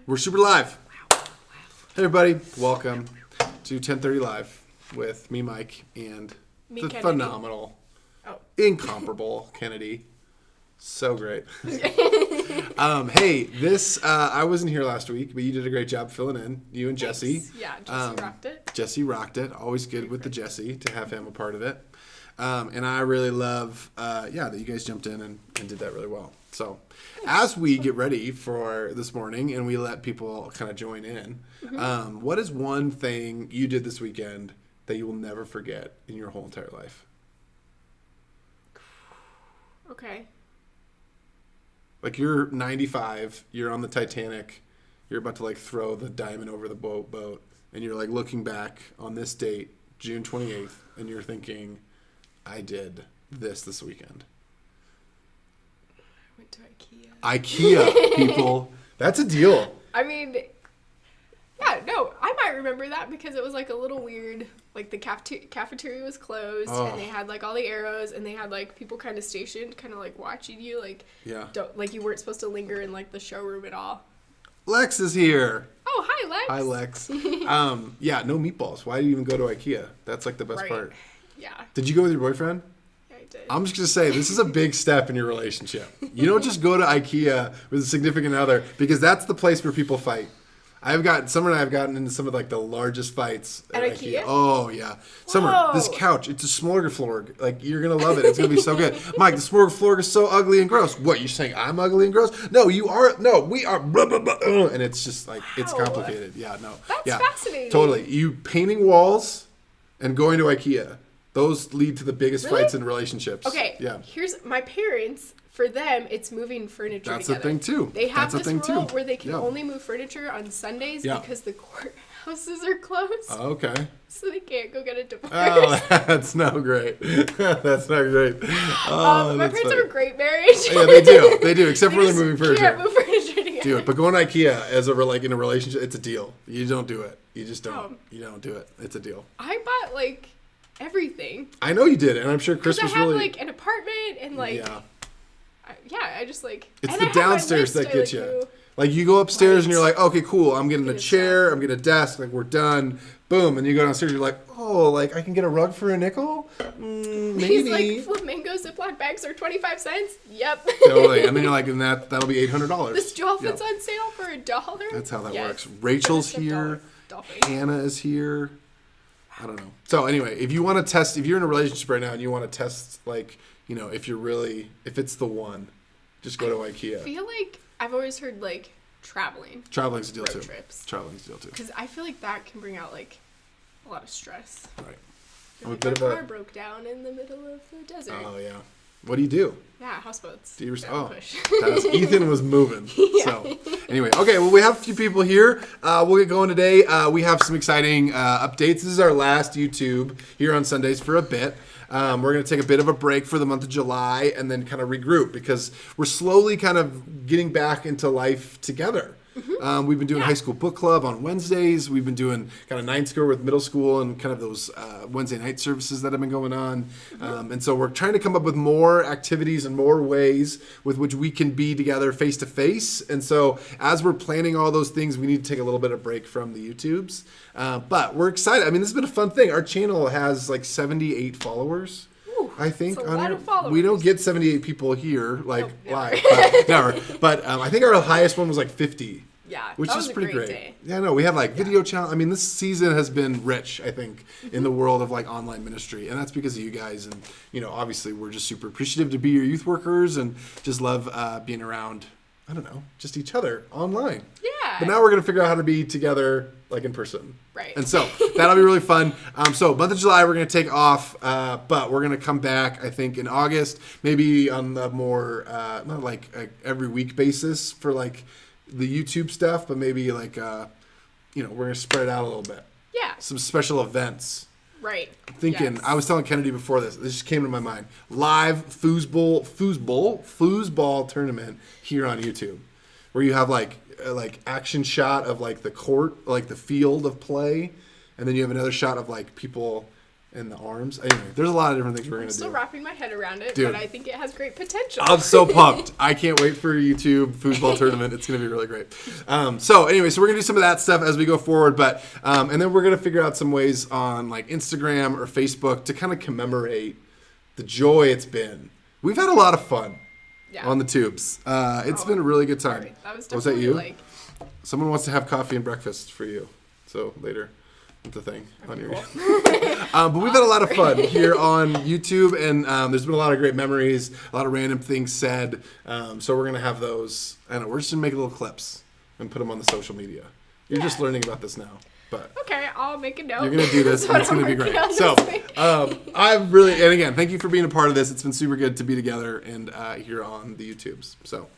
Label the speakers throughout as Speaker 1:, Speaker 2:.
Speaker 1: We're super live. Wow. Hey everybody, welcome to 10:30 Live with me, Mike, and
Speaker 2: me,
Speaker 1: the
Speaker 2: Kenedy.
Speaker 1: Phenomenal, incomparable Kenedy. So great. Hey, this I wasn't here last week, but you did a great job filling in. You and Jesse.
Speaker 2: Thanks. Yeah, Jesse rocked it.
Speaker 1: Jesse rocked it. Always good with the Jesse to have him a part of it. And I really love, that you guys jumped in and did that really well. So, as we get ready for this morning and we let people kind of join in, what is one thing you did this weekend that you will never forget in your whole entire life?
Speaker 2: Okay.
Speaker 1: Like you're 95, you're on the Titanic, you're about to like throw the diamond over the boat, and you're like looking back on this date, June 28th, and you're thinking, I did this weekend.
Speaker 2: I went to IKEA.
Speaker 1: IKEA, people. That's a deal.
Speaker 2: I mean, yeah, no, I might remember that because it was like a little weird. Like the cafeteria was closed and they had like all the arrows and they had like people kind of stationed, kind of like watching you. Like, like you weren't supposed to linger in like the showroom at all.
Speaker 1: Lex is here.
Speaker 2: Oh, hi, Lex.
Speaker 1: Hi, Lex. No meatballs. Why do you even go to IKEA? That's like the best part.
Speaker 2: Yeah.
Speaker 1: Did you go with your boyfriend?
Speaker 2: Yeah, I did.
Speaker 1: I'm just going to say, this is a big step in your relationship. You don't just go to IKEA with a significant other, because that's the place where people fight. Summer and I have gotten into some of like the largest fights
Speaker 2: at IKEA.
Speaker 1: Oh yeah, Summer. This couch, it's a smorgasbord. Like you're gonna love it. It's gonna be so good. Mike, the smorgasbord is so ugly and gross. What, you're saying I'm ugly and gross? No, you are. No, we are. Blah, blah, blah, and it's just like it's complicated. Yeah, no.
Speaker 2: That's fascinating.
Speaker 1: Totally. You painting walls and going to IKEA. Those lead to the biggest fights in relationships.
Speaker 2: Okay.
Speaker 1: Yeah.
Speaker 2: Here's my parents. For them, it's moving furniture
Speaker 1: That's
Speaker 2: together.
Speaker 1: the thing, too.
Speaker 2: They have
Speaker 1: That's
Speaker 2: this rule where they can only move furniture on Sundays because the courthouses are closed.
Speaker 1: Oh, okay.
Speaker 2: So they can't go get a divorce.
Speaker 1: Oh, that's not great. That's not great. Oh,
Speaker 2: my parents have a great marriage.
Speaker 1: Yeah, they do. They do, except for they're moving furniture.
Speaker 2: Can't move furniture together.
Speaker 1: Dude, but going to IKEA as in a relationship, it's a deal. You don't do it. You just don't. You don't do it. It's a deal.
Speaker 2: I bought like everything.
Speaker 1: I know you did, and I'm sure Chris was really.
Speaker 2: I have like an apartment and like. I just like...
Speaker 1: It's the downstairs that gets you. Like, you go upstairs and you're like, okay, cool, I'm getting a chair, I'm getting a desk, like, we're done. Boom, and you go downstairs, you're like, oh, like, I can get a rug for a nickel? Maybe.
Speaker 2: He's like, flamingo Ziploc bags are 25 cents? Yep.
Speaker 1: Totally, and then you're like, and that'll be $800.
Speaker 2: This dolphin's on sale for $1.
Speaker 1: That's how that works. Rachel's here. Hannah is here. I don't know. So, anyway, if you want to test, if you're in a relationship right now and you want to test, like... if it's the one, just go to IKEA.
Speaker 2: I feel like I've always heard like traveling.
Speaker 1: Traveling's a deal too.
Speaker 2: Trips.
Speaker 1: Traveling's a deal too.
Speaker 2: Because I feel like that can bring out like a lot of stress.
Speaker 1: Right.
Speaker 2: Like our car broke down in the middle of the desert.
Speaker 1: Oh yeah. What do you do?
Speaker 2: Yeah, houseboats.
Speaker 1: Ethan was moving. Yeah. So anyway, okay. Well, we have a few people here. We'll get going today. We have some exciting updates. This is our last YouTube here on Sundays for a bit. We're going to take a bit of a break for the month of July and then kind of regroup because we're slowly kind of getting back into life together. Mm-hmm. We've been doing high school book club on Wednesdays. We've been doing kind of 9th grade with middle school and kind of those Wednesday night services that have been going on. Mm-hmm. And so we're trying to come up with more activities and more ways with which we can be together face to face. And so as we're planning all those things, we need to take a little bit of break from the YouTubes. But we're excited. I mean, this has been a fun thing. Our channel has like 78 followers. I think
Speaker 2: that's a lot of followers.
Speaker 1: We don't get 78 people here live, never. But I think our highest one was like 50.
Speaker 2: Yeah,
Speaker 1: which is pretty great.
Speaker 2: Day.
Speaker 1: Yeah, no, we have like video challenge. I mean, this season has been rich, I think, in the world of like online ministry, and that's because of you guys. And obviously, we're just super appreciative to be your youth workers and just love being around. I don't know, just each other online.
Speaker 2: Yeah.
Speaker 1: But now we're gonna figure out how to be together like in person.
Speaker 2: Right.
Speaker 1: And so that'll be really fun. So month of July we're gonna take off, but we're gonna come back I think in August, maybe on the more not like every week basis for like the YouTube stuff, but maybe like we're gonna spread it out a little bit.
Speaker 2: Yeah.
Speaker 1: Some special events.
Speaker 2: Right.
Speaker 1: I'm thinking, I was telling Kenedy before this just came to my mind. Live foosball tournament here on YouTube, where you have like action shot of like the court, like the field of play, and then you have another shot of like people and the arms. Anyway, there's a lot of different things we're going
Speaker 2: I'm
Speaker 1: to do.
Speaker 2: still wrapping my head around it,
Speaker 1: Dude.
Speaker 2: but I think it has great potential.
Speaker 1: I'm so pumped. I can't wait for YouTube foosball tournament. It's going to be really great. So we're going to do some of that stuff as we go forward, but and then we're going to figure out some ways on like Instagram or Facebook to kind of commemorate the joy it's been. We've had a lot of fun on the tubes. It's been a really good time.
Speaker 2: Sorry. That was
Speaker 1: Was that you?
Speaker 2: like...
Speaker 1: Someone wants to have coffee and breakfast for you. So later. The thing on your but we've had a lot of fun here on YouTube, and there's been a lot of great memories, a lot of random things said, so we're gonna have those. I don't know, we're just gonna make little clips and put them on the social media. You're just learning about this now, but
Speaker 2: okay, I'll make a note.
Speaker 1: You're gonna do this, and it's gonna be great. So I've really, and again, thank you for being a part of this. It's been super good to be together and here on the YouTubes. So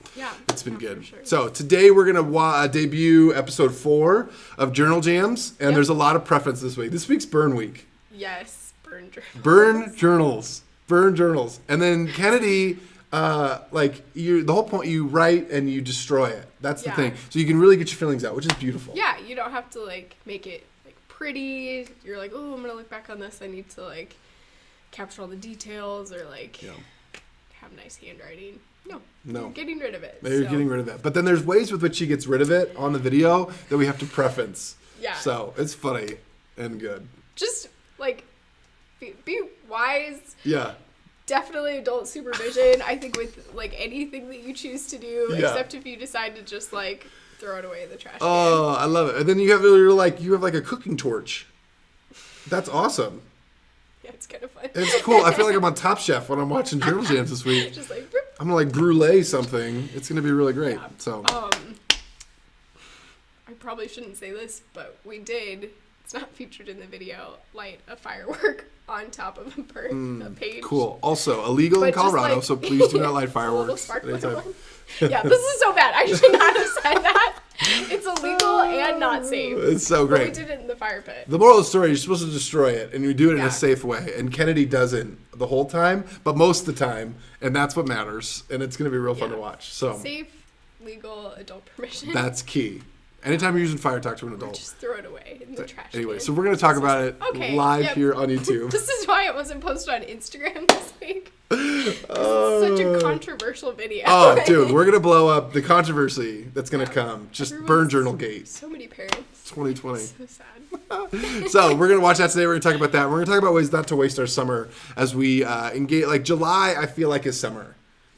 Speaker 1: it's been good.
Speaker 2: Sure.
Speaker 1: So today we're gonna debut episode 4 of Journal Jams, and there's a lot of preference this week. This week's Burn Week.
Speaker 2: Yes, burn journals.
Speaker 1: Burn journals, and then Kenedy. The whole point, you write and you destroy it. That's the thing. So you can really get your feelings out, which is beautiful.
Speaker 2: Yeah, you don't have to like make it like pretty. You're like, oh, I'm gonna look back on this. I need to like capture all the details or like have nice handwriting. No. You're getting rid of it.
Speaker 1: You're getting rid of it. But then there's ways with which she gets rid of it on the video that we have to preference.
Speaker 2: Yeah.
Speaker 1: So it's funny and good.
Speaker 2: Just like be wise.
Speaker 1: Yeah.
Speaker 2: Definitely adult supervision. I think with like anything that you choose to do, except if you decide to just like throw it away in the trash can.
Speaker 1: Oh, I love it. And then you have like a cooking torch. That's awesome.
Speaker 2: Yeah, it's kind of fun.
Speaker 1: It's cool. I feel like I'm on Top Chef when I'm watching Journal Jams this week.
Speaker 2: Just like
Speaker 1: I'm gonna like brulee something. It's gonna be really great.
Speaker 2: Yeah.
Speaker 1: So
Speaker 2: I probably shouldn't say this, but we did. It's not featured in the video. Light a firework on top of a page.
Speaker 1: Cool. Also illegal in Colorado, so please do not light fireworks.
Speaker 2: Yeah, this is so bad. I should not have said that. It's illegal and not safe.
Speaker 1: It's so great.
Speaker 2: But we did it in the fire pit.
Speaker 1: The moral of the story: you're supposed to destroy it, and you do it in a safe way. And Kenedy doesn't the whole time, but most of the time, and that's what matters. And it's going to be real fun to watch. So
Speaker 2: safe, legal, adult permission.
Speaker 1: That's key. Anytime you're using fire, talk to an adult.
Speaker 2: Just throw it away in the trash
Speaker 1: Anyway,
Speaker 2: can.
Speaker 1: so we're going to talk about it live here on YouTube.
Speaker 2: This is why it wasn't posted on Instagram this week. It's such a controversial video.
Speaker 1: Oh, dude, we're going to blow up the controversy that's going to come. Just Burn Journal Gate.
Speaker 2: So many parents.
Speaker 1: 2020.
Speaker 2: So sad.
Speaker 1: So we're going to watch that today. We're going to talk about that. We're going to talk about ways not to waste our summer as we engage. Like July, I feel like is summer.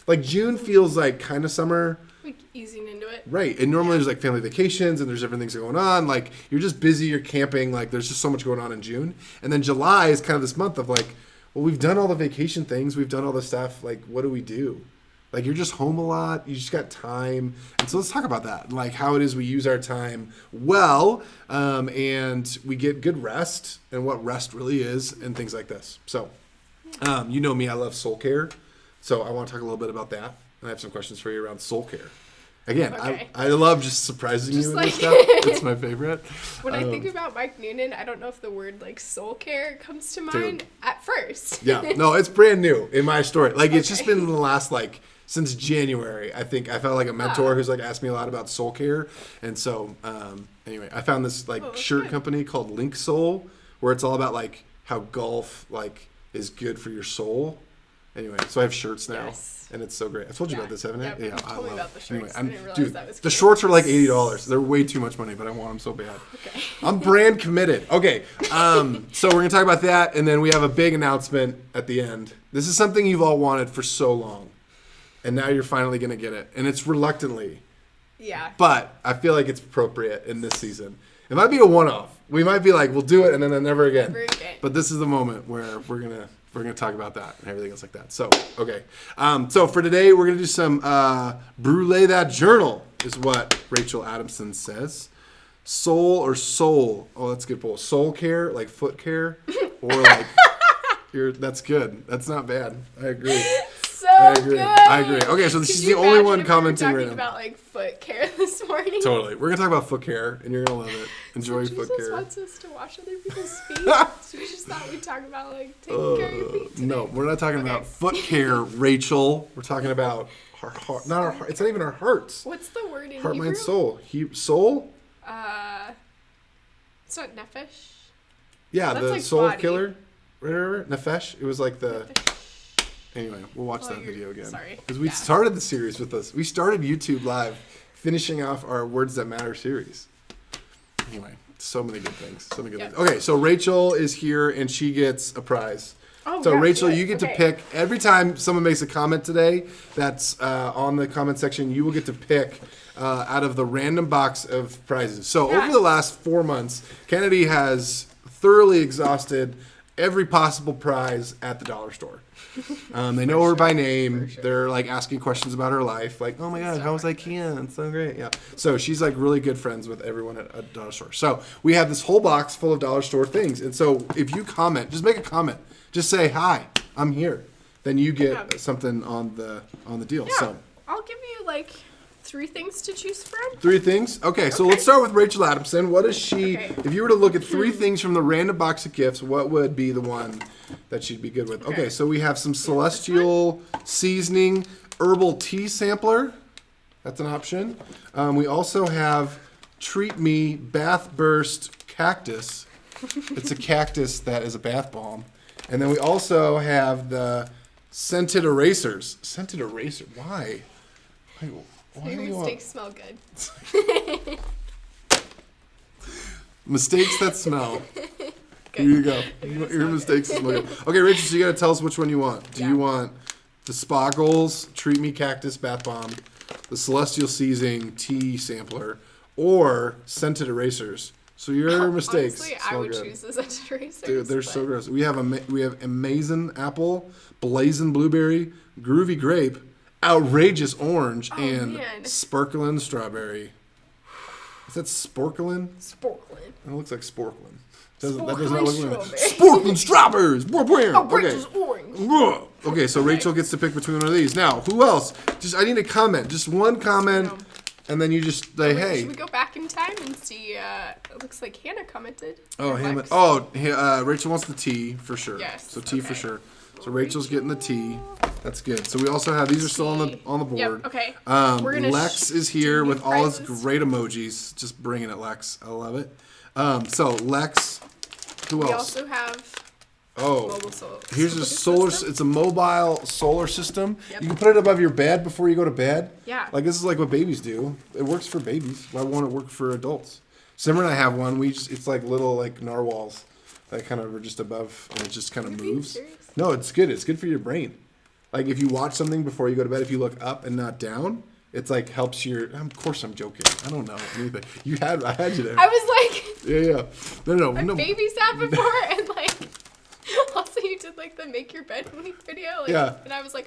Speaker 1: Like June feels like kind of summer.
Speaker 2: Like easing into it.
Speaker 1: Right. And normally there's like family vacations and there's different things going on. Like you're just busy, you're camping. Like there's just so much going on in June. And then July is kind of this month of like, well, we've done all the vacation things. We've done all the stuff. Like, what do we do? Like you're just home a lot. You just got time. And so let's talk about that. Like how it is we use our time well and we get good rest and what rest really is and things like this. So you know me, I love soul care. So I want to talk a little bit about that. And I have some questions for you around soul care. Again, I love just surprising you with this stuff. It's my favorite.
Speaker 2: When I think about Mike Noonan, I don't know if the word like soul care comes to mind at first.
Speaker 1: Yeah, no, it's brand new in my story. Like it's just been in the last like since January. I think I felt like a mentor who's like asked me a lot about soul care, and so anyway, I found this like shirt company called Link Soul, where it's all about like how golf like is good for your soul. Anyway, so I have shirts now, and it's so great. I told you about this, haven't I?
Speaker 2: Yeah, I love about the shirts.
Speaker 1: Anyway,
Speaker 2: I didn't
Speaker 1: dude,
Speaker 2: that was
Speaker 1: the shorts are like $80. They're way too much money, but I want them so bad.
Speaker 2: Okay.
Speaker 1: I'm brand committed. Okay, so we're gonna talk about that, and then we have a big announcement at the end. This is something you've all wanted for so long, and now you're finally gonna get it, and it's reluctantly.
Speaker 2: Yeah.
Speaker 1: But I feel like it's appropriate in this season. It might be a one-off. We might be like, we'll do it, and then never again.
Speaker 2: Never again.
Speaker 1: But this is the moment where we're gonna talk about that and everything else like that. So, okay. So for today, we're gonna do some brulee that journal is what Rachel Adamson says. Soul or soul? Oh, that's good. Both soul care, like foot care, or like that's good. That's not bad. I agree.
Speaker 2: I agree.
Speaker 1: Good. I agree. Okay, so she's the only one commenting right now.
Speaker 2: Talking about like foot care this morning.
Speaker 1: Totally. We're gonna talk about foot care, and you're gonna love it. Enjoy foot care.
Speaker 2: Jesus wants us to wash other people's feet. So we just thought we'd talk about like taking care of your feet today.
Speaker 1: No, we're not talking about foot care, Rachel. We're talking about our heart. Not our heart. It's not even our hearts.
Speaker 2: What's the word in
Speaker 1: heart,
Speaker 2: Hebrew?
Speaker 1: Mind, soul. Soul?
Speaker 2: It's not nefesh.
Speaker 1: Yeah,
Speaker 2: That's
Speaker 1: the
Speaker 2: like
Speaker 1: soul
Speaker 2: body.
Speaker 1: killer. Whatever. Nefesh. It was like the. Anyway, we'll watch that video again.
Speaker 2: Sorry.
Speaker 1: Because we started the series with us. We started YouTube Live, finishing off our Words That Matter series. Anyway, so many good things. So many good things. Okay, so Rachel is here and she gets a prize.
Speaker 2: Oh,
Speaker 1: so
Speaker 2: yeah,
Speaker 1: Rachel,
Speaker 2: good.
Speaker 1: you get to pick every time someone makes a comment today that's on the comment section. You will get to pick out of the random box of prizes. So over the last 4 months, Kenedy has thoroughly exhausted every possible prize at the dollar store. They know her by name. Sure. They're like asking questions about her life. Like, oh my God, how was IKEA? It's so great. Yeah. So she's like really good friends with everyone at a dollar store. So we have this whole box full of dollar store things. And so if you comment, just make a comment. Just say, hi, I'm here. Then you get something on the deal.
Speaker 2: Yeah.
Speaker 1: So
Speaker 2: I'll give you like 3 things to choose from.
Speaker 1: 3 things? Okay, so let's start with Rachel Adamson. What is she, if you were to look at 3 things from the random box of gifts, what would be the one that she'd be good with? Okay, so we have some Celestial Seasoning Herbal Tea Sampler. That's an option. We also have Treat Me Bath Burst Cactus. It's a cactus that is a bath bomb. And then we also have the Scented Erasers. Scented Eraser? Why? Why
Speaker 2: Your
Speaker 1: do you
Speaker 2: mistakes smell good.
Speaker 1: Mistakes that smell. Here you go. Your mistakes smell good. Okay, Rachel, so you got to tell us which one you want. Do you want the Spoggles Treat Me Cactus Bath Bomb, the Celestial Seasoning Tea Sampler, or Scented Erasers? So your mistakes
Speaker 2: Honestly,
Speaker 1: smell
Speaker 2: I would
Speaker 1: good.
Speaker 2: choose the Scented Erasers.
Speaker 1: Dude, they're so gross. We have Amazing Apple, Blazing Blueberry, Groovy Grape, Outrageous Orange, and Sparkling Strawberry. Is that Sporkling?
Speaker 2: Sporkling.
Speaker 1: It looks like Sporkling. That does not look like
Speaker 2: Sporkling
Speaker 1: Sporkling Strawberries!
Speaker 2: Outrageous Orange.
Speaker 1: Okay, so Rachel gets to pick between one of these. Now, who else? I need a comment. Just one comment. And then you just say, hey.
Speaker 2: Should we go back in time and see? It looks like Hannah commented.
Speaker 1: Oh, Hannah. Oh, Rachel wants the tea for sure.
Speaker 2: Yes.
Speaker 1: So tea for sure. So Rachel's getting the tea. That's good. So we also have these are still on the board.
Speaker 2: Yep, okay.
Speaker 1: Lex is here with all his great emojis. Just bringing it, Lex. I love it. So Lex. Who else?
Speaker 2: We also have.
Speaker 1: Here's a solar. It's a mobile solar system. Yep. You can put it above your bed before you go to bed.
Speaker 2: Yeah.
Speaker 1: Like this is like what babies do. It works for babies. Why won't it work for adults? Simmer and I have one. It's like little like narwhals that kind of are just above, and it just kind of moves. No, it's good. It's good for your brain. Like if you watch something before you go to bed, if you look up and not down, it's like helps your. Of course, I'm joking. I don't know anything. I had you there.
Speaker 2: I was like.
Speaker 1: Yeah. No.
Speaker 2: Baby sat before and like. Also, you did like the make your bed video. And I was like,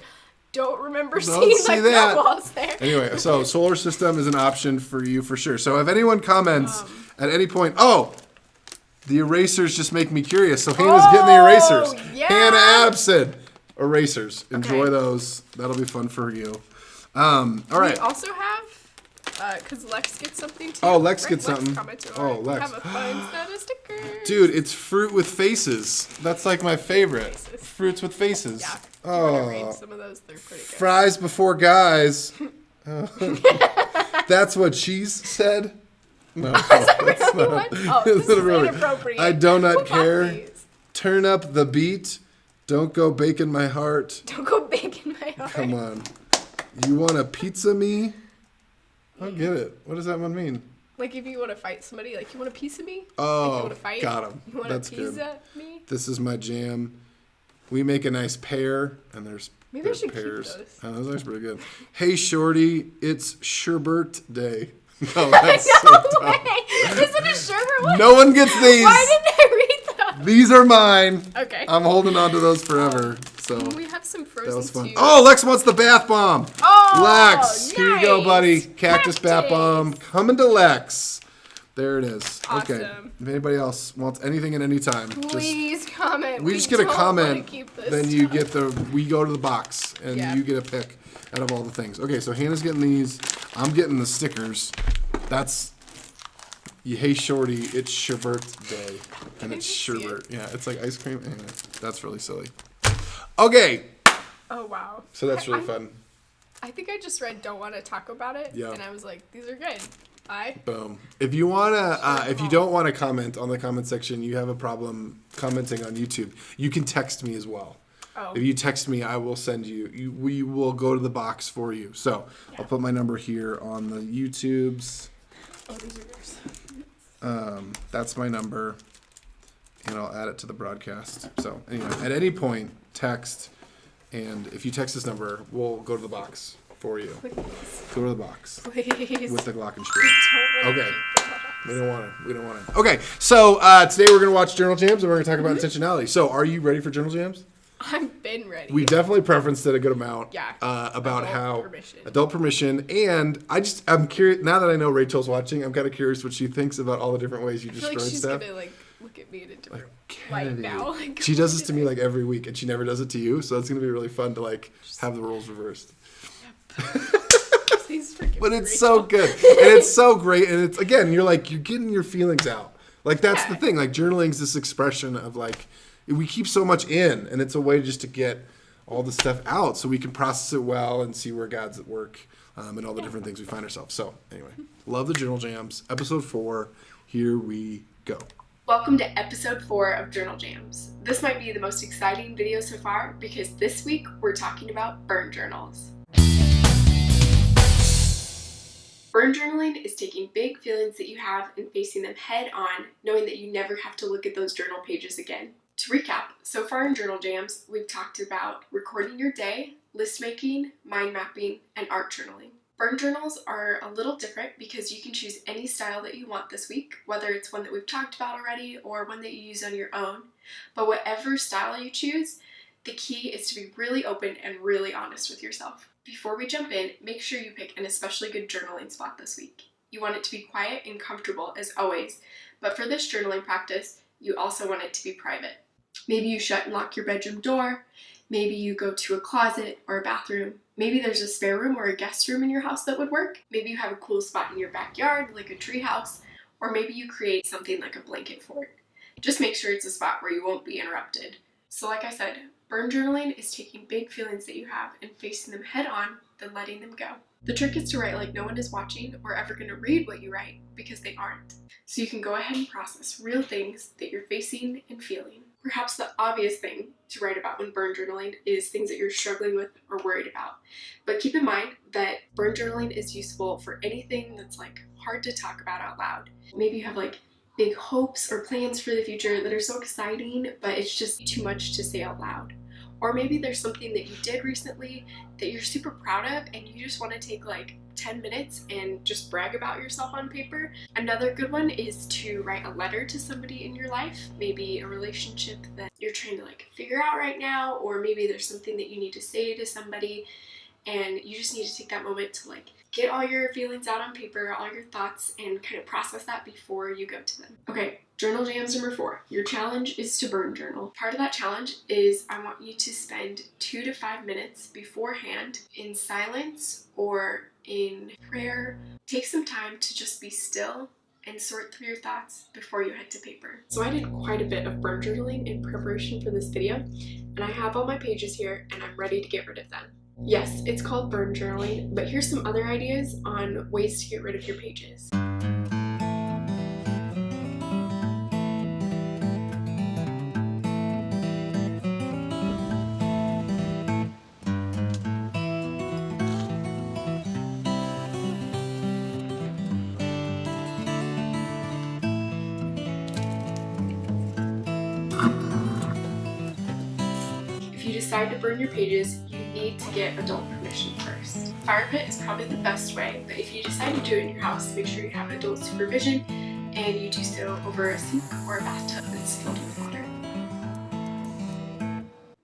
Speaker 2: don't remember seeing like narwhals there.
Speaker 1: Anyway, so solar system is an option for you for sure. So if anyone comments at any point, the erasers just make me curious. So Hannah's getting the erasers.
Speaker 2: Yeah.
Speaker 1: Hannah Abson. Erasers. Enjoy those. That'll be fun for you. All right.
Speaker 2: We also have, because Lex gets something too.
Speaker 1: Oh, Lex gets something.
Speaker 2: Lex.
Speaker 1: Lex.
Speaker 2: Have a fun set of stickers.
Speaker 1: Dude, it's fruit with faces. That's like my favorite. Fruits with faces.
Speaker 2: Yeah. Oh. Read some of those. They're pretty good.
Speaker 1: Fries before guys. That's what cheese said. No, that's not.
Speaker 2: This is inappropriate.
Speaker 1: I do not care. Turn up the beat. Don't go baking my heart.
Speaker 2: Don't go baking my heart.
Speaker 1: Come on. You want a pizza me? I don't get it. What does that one mean?
Speaker 2: Like if you want to fight somebody, like you want a piece of me?
Speaker 1: Oh,
Speaker 2: like you want to fight?
Speaker 1: Got him.
Speaker 2: You want
Speaker 1: That's
Speaker 2: a pizza me?
Speaker 1: This is my jam. We make a nice pair, and there's
Speaker 2: maybe I should
Speaker 1: pears.
Speaker 2: Keep those.
Speaker 1: Oh, those are pretty good. Hey, shorty, it's sherbet day. No, that's
Speaker 2: no way. Is it a sherbet one?
Speaker 1: No one gets these.
Speaker 2: Why didn't I read those?
Speaker 1: These are mine.
Speaker 2: Okay.
Speaker 1: I'm holding on to those forever. So
Speaker 2: we have some frozen
Speaker 1: that was fun.
Speaker 2: too.
Speaker 1: Oh, Lex wants the bath bomb.
Speaker 2: Oh,
Speaker 1: Lex,
Speaker 2: nice.
Speaker 1: here you go, buddy. Cactus bath bomb coming to Lex. There it is.
Speaker 2: Awesome.
Speaker 1: Okay. If anybody else wants anything at any time,
Speaker 2: please comment.
Speaker 1: We just get a comment. Then you get we go to the box and you get a pick out of all the things. Okay, so Hannah's getting these. I'm getting the stickers. That's hey shorty, it's sherbet day, and it's sherbet. Yeah, it's like ice cream. Anyway, that's really silly. Okay.
Speaker 2: Oh wow.
Speaker 1: So that's really fun.
Speaker 2: I think I just read "Don't Want to Talk About It,"
Speaker 1: yeah.
Speaker 2: and I was like, "These are good." Bye.
Speaker 1: Boom. If you wanna, if you don't want to comment on the comment section, you have a problem commenting on YouTube, you can text me as well.
Speaker 2: Oh.
Speaker 1: If you text me, I will send you. We will go to the box for you. So I'll put my number here on the YouTubes.
Speaker 2: Oh, these are yours.
Speaker 1: That's my number, and I'll add it to the broadcast. So anyway, at any point, text, and if you text this number, we'll go to the box for you.
Speaker 2: Please.
Speaker 1: Go to the box
Speaker 2: Please.
Speaker 1: with the Glockenspiel.
Speaker 2: Don't wanna
Speaker 1: Okay.
Speaker 2: keep the box.
Speaker 1: We don't want it. We don't want it. Okay, so today we're going to watch Journal Jams, and we're going to talk about intentionality. So are you ready for Journal Jams?
Speaker 2: I've been ready.
Speaker 1: We definitely preferenced it a good amount.
Speaker 2: Yeah.
Speaker 1: About
Speaker 2: Adult
Speaker 1: permission, and I'm curious now that I know Rachel's watching. I'm kind of curious what she thinks about all the different ways you
Speaker 2: I feel
Speaker 1: destroyed
Speaker 2: like she's
Speaker 1: stuff.
Speaker 2: gonna look at me in a different
Speaker 1: Kenedy.
Speaker 2: light now. Like,
Speaker 1: She does this to me every week, and she never does it to you. So it's gonna be really fun to have the roles reversed.
Speaker 2: Please forgive
Speaker 1: But
Speaker 2: me,
Speaker 1: it's
Speaker 2: Rachel.
Speaker 1: so good, and it's so great, and it's again you're getting your feelings out. That's the thing. Journaling's this expression of we keep so much in, and it's a way just to get all the stuff out so we can process it well and see where God's at work and all the different things we find ourselves. So anyway, love the Journal Jams. Episode 4, here we go.
Speaker 2: Welcome to episode 4 of Journal Jams. This might be the most exciting video so far because this week we're talking about burn journals. Burn journaling is taking big feelings that you have and facing them head on, knowing that you never have to look at those journal pages again. To recap, so far in Journal Jams, we've talked about recording your day, list making, mind mapping, and art journaling. Burn journals are a little different because you can choose any style that you want this week, whether it's one that we've talked about already or one that you use on your own. But whatever style you choose, the key is to be really open and really honest with yourself. Before we jump in, make sure you pick an especially good journaling spot this week. You want it to be quiet and comfortable as always, but for this journaling practice, you also want it to be private. Maybe you shut and lock your bedroom door. Maybe you go to a closet or a bathroom. Maybe there's a spare room or a guest room in your house that would work. Maybe you have a cool spot in your backyard, like a tree house, or maybe you create something like a blanket fort. Just make sure it's a spot where you won't be interrupted. So like I said, burn journaling is taking big feelings that you have and facing them head on, then letting them go. The trick is to write like no one is watching or ever going to read what you write, because they aren't. So you can go ahead and process real things that you're facing and feeling. Perhaps the obvious thing to write about when burn journaling is things that you're struggling with or worried about. But keep in mind that burn journaling is useful for anything that's hard to talk about out loud. Maybe you have big hopes or plans for the future that are so exciting, but it's just too much to say out loud. Or maybe there's something that you did recently that you're super proud of and you just want to take 10 minutes and just brag about yourself on paper. Another good one is to write a letter to somebody in your life, maybe a relationship that you're trying to figure out right now, or maybe there's something that you need to say to somebody and you just need to take that moment to get all your feelings out on paper, all your thoughts, and kind of process that before you go to them. Okay, Journal Jams number 4. Your challenge is to burn journal. Part of that challenge is I want you to spend 2 to 5 minutes beforehand in silence or in prayer. Take some time to just be still and sort through your thoughts before you head to paper. So I did quite a bit of burn journaling in preparation for this video, and I have all my pages here and I'm ready to get rid of them. Yes, it's called burn journaling, but here's some other ideas on ways to get rid of your pages. If you decide to burn your pages, you need to get adult permission first. Fire pit is probably the best way, but if you decide to do it in your house, make sure you have adult supervision and you do so over a sink or a bathtub that's filled with water.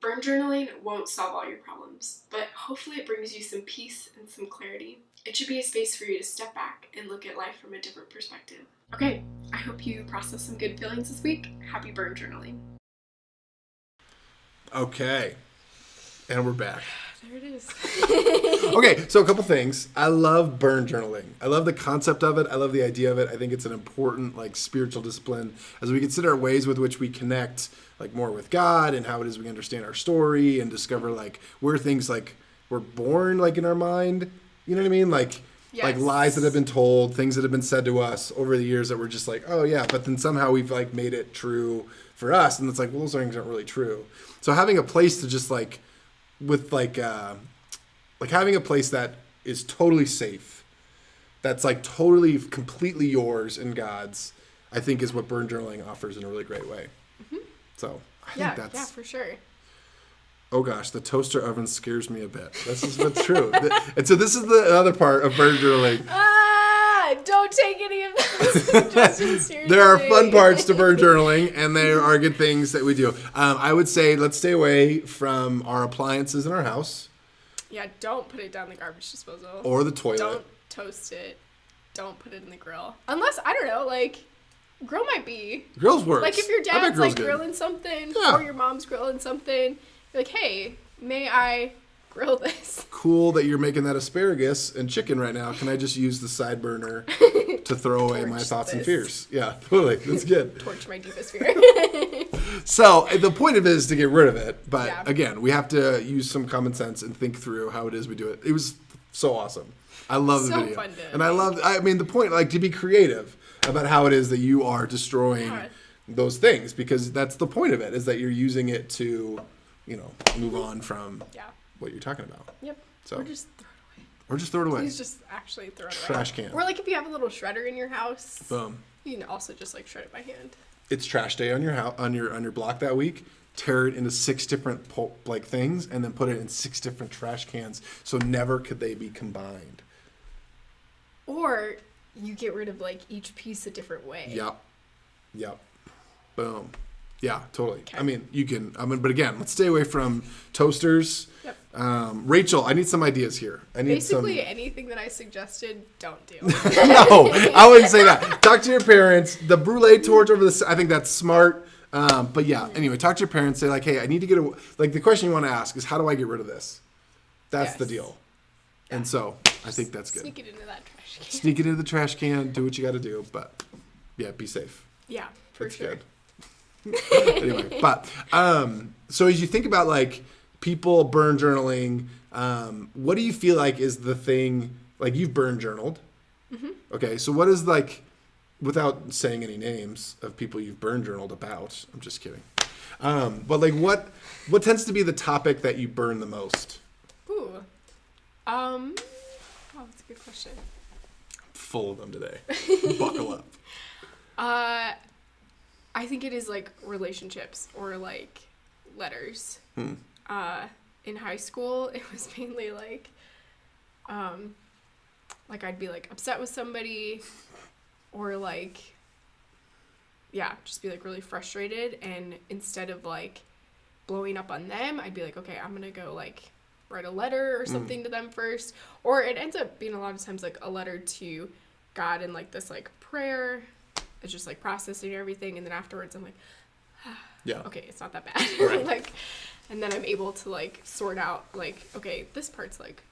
Speaker 2: Burn journaling won't solve all your problems, but hopefully it brings you some peace and some clarity. It should be a space for you to step back and look at life from a different perspective. Okay, I hope you process some good feelings this week. Happy burn journaling.
Speaker 1: Okay, and we're back.
Speaker 2: There it is.
Speaker 1: Okay, so a couple things. I love burn journaling. I love the concept of it. I love the idea of it. I think it's an important spiritual discipline as we consider ways with which we connect more with God and how it is we understand our story and discover where things were born in our mind. You know what I mean?
Speaker 2: Yes.
Speaker 1: Like lies that have been told, things that have been said to us over the years that we're just like, oh yeah, but then somehow we've like made it true for us, and it's like, well, those things aren't really true. So having a place to just like, with like having a place that is totally safe, that's like totally, completely yours and God's, I think is what burn journaling offers in a really great way. Mm-hmm. So I think that's...
Speaker 2: Yeah, for sure.
Speaker 1: Oh gosh, the toaster oven scares me a bit. This is what's true. And so this is the other part of burn journaling.
Speaker 2: Don't take any of those suggestions seriously.
Speaker 1: There are fun parts to burn journaling, and there are good things that we do. I would say let's stay away from our appliances in our house.
Speaker 2: Yeah, don't put it down the garbage disposal.
Speaker 1: Or the toilet.
Speaker 2: Don't toast it. Don't put it in the grill. Unless, I don't know, like, grill might be.
Speaker 1: Grill's works.
Speaker 2: Like, if your dad's, like, grilling something, or your mom's grilling something, you're like, hey, may I grill this?
Speaker 1: Cool that you're making that asparagus and chicken right now. Can I just use the side burner to throw away my thoughts and fears? Yeah, totally. That's good.
Speaker 2: Torch my deepest fear.
Speaker 1: So the point of it is to get rid of it. But again, we have to use some common sense and think through how it is we do it. It was so awesome. I love the video.
Speaker 2: Fun
Speaker 1: and I mean, the point, like, to be creative about how it is that you are destroying those things, because that's the point of it, is that you're using it to, you know, move on from what you're talking about.
Speaker 2: Yep.
Speaker 1: So,
Speaker 2: or just throw it away.
Speaker 1: Or just throw it away.
Speaker 2: Please just actually throw it away.
Speaker 1: Trash can.
Speaker 2: Or, like, if you have a little shredder in your house,
Speaker 1: Boom.
Speaker 2: you can also just, like, shred it by hand.
Speaker 1: It's trash day on your house, on your block that week. Tear it into 6 different like things, and then put it in 6 different trash cans. So never could they be combined.
Speaker 2: Or you get rid of, like, each piece a different way.
Speaker 1: Yep. Boom. Yeah, totally. Okay. I mean, you can. But again, let's stay away from toasters.
Speaker 2: Yep.
Speaker 1: Rachel, I need some ideas here.
Speaker 2: Basically, anything that I suggested, don't do.
Speaker 1: No, I wouldn't say that. Talk to your parents. The brulee torch over the. I think that's smart. But yeah, anyway, talk to your parents. Say like, hey, I need to get a. Like, the question you want to ask is, how do I get rid of this? That's the deal. Yeah. And so I think that's good.
Speaker 2: Sneak it into that trash can.
Speaker 1: Sneak it into the trash can. Do what you got to do. But yeah, be safe.
Speaker 2: Yeah, for sure.
Speaker 1: Good. Anyway, but so as you think about like people burn journaling, what do you feel like is the thing, like you've burn journaled? Mm-hmm. Okay, so what is, like, without saying any names of people you've burn journaled about, I'm just kidding, but like what tends to be the topic that you burn the most?
Speaker 2: Ooh, oh, that's a good question.
Speaker 1: I'm full of them today. Buckle up.
Speaker 2: I think it is, like, relationships or, like, letters. In high school, it was mainly, like, I'd be, like, upset with somebody or, like, just be, like, really frustrated. And instead of, like, blowing up on them, I'd be like, okay, I'm going to go, like, write a letter or something to them first. Or it ends up being a lot of times, like, a letter to God and, like, this, like, prayer. It's just, like, processing everything, and then afterwards I'm like, okay, it's not that bad. Right. Like, and then I'm able to, like, sort out, like, okay, this part's, like,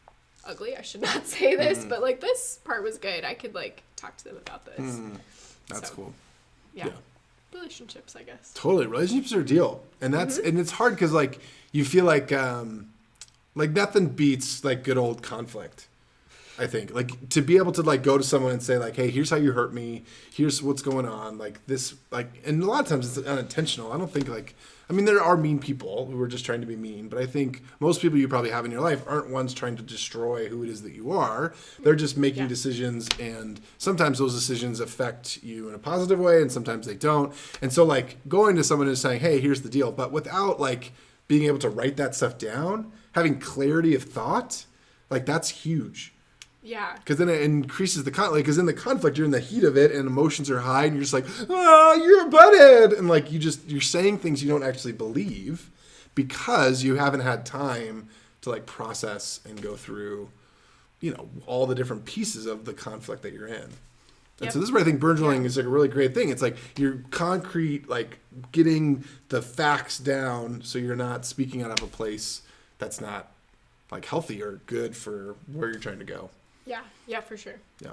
Speaker 2: ugly. I should not say this, but, like, this part was good. I could, like, talk to them about this.
Speaker 1: That's cool.
Speaker 2: Yeah. Relationships, I guess.
Speaker 1: Totally. Relationships are a deal. And that's, and it's hard because, like, you feel like nothing beats, like, good old conflict. I think, like, to be able to, like, go to someone and say, like, hey, here's how you hurt me. Here's what's going on. Like, this, like, and a lot of times it's unintentional. I don't think, like, I mean, there are mean people who are just trying to be mean, but I think most people you probably have in your life aren't ones trying to destroy who it is that you are. They're just making decisions, and sometimes those decisions affect you in a positive way, and sometimes they don't. And so, like, going to someone and saying, hey, here's the deal, but without, like, being able to write that stuff down, having clarity of thought, like, that's huge.
Speaker 2: Yeah.
Speaker 1: Because then it increases the conflict. Because in the conflict, you're in the heat of it, and emotions are high, and you're just like, you're a butthead. And, like, you're saying things you don't actually believe because you haven't had time to, like, process and go through, you know, all the different pieces of the conflict that you're in. And so this is where I think burn journaling is, like, a really great thing. It's like you're concrete, like, getting the facts down so you're not speaking out of a place that's not, like, healthy or good for where you're trying to go.
Speaker 2: Yeah, for sure.
Speaker 1: Yeah.